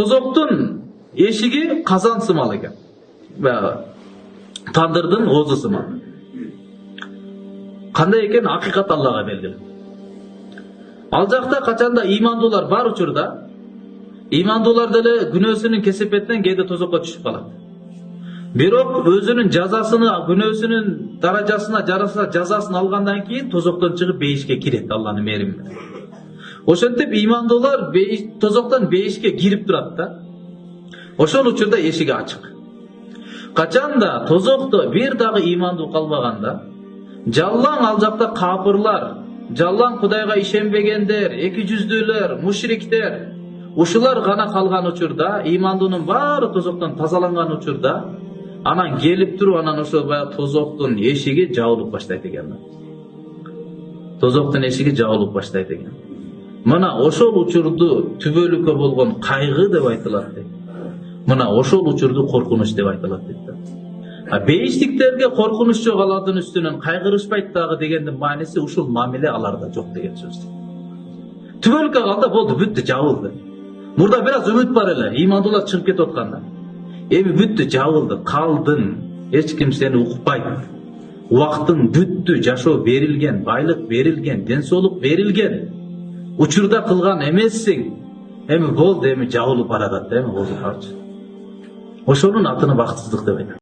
Tozoktun eşigi kazan sımalı eкен. Tandırdın ozu sımalı. Kандай экен акыйкат Аллага белгилүү. Ал жакта качанда ыймандуулар бар учурда, ыймандуулар деле күнөөсүнүн кесепетинен кээде тозокко түшүп калат. Бирок өзүнүн жазасыны, күнөөсүнүн даражасына жараса жазасын алгандан кийин тозоктон чыгып бейишке кирет Алланын мээрими менен. Ошентип ыймандуулар тозоктон бейишке кирип турат да. Ошол учурда эшиги ачык. Качанда тозокто бир дагы ыймандуу калбаганда, жаллаң ал жакта капырлар, жаллаң Кудайга ишенбегендер, эки жүздүүлөр, мушриктер, ушулар гана калган учурда, ыймандуунун баары тозоктон тазаланган учурда, анан келип туруп, анан ошол баягы тозоктун эшиги жабылып баштайт экен. Тозоктун эшиги жабылып баштайт экен. Мына ошол учурду түбөлүккө болгон кайгы деп айтылат дейт. Мына ошол учурду коркунуч деп айтылат дейт. Бейиштиктерге коркунуч жок, алардын үстүнөн кайгырышпайт дагы дегендин мааниси ушул мамиле аларда жок деген сөз. Түбөлүккө калды, болду, бүттү, жабылды. Мурда бир аз үмүт бар эле, ыймандуулар чыгып кетип атканда. Эми бүттү, жабылды, калдың, эч ким сени укпайт. Убактың бүттү, жашоо берилген, байлык берилген, ден соолук берилген. Учурда кылган эмессиң. Эми болду, эми жабылып баратат, эми болду. Ошонун атына бактсыздык деп айтат.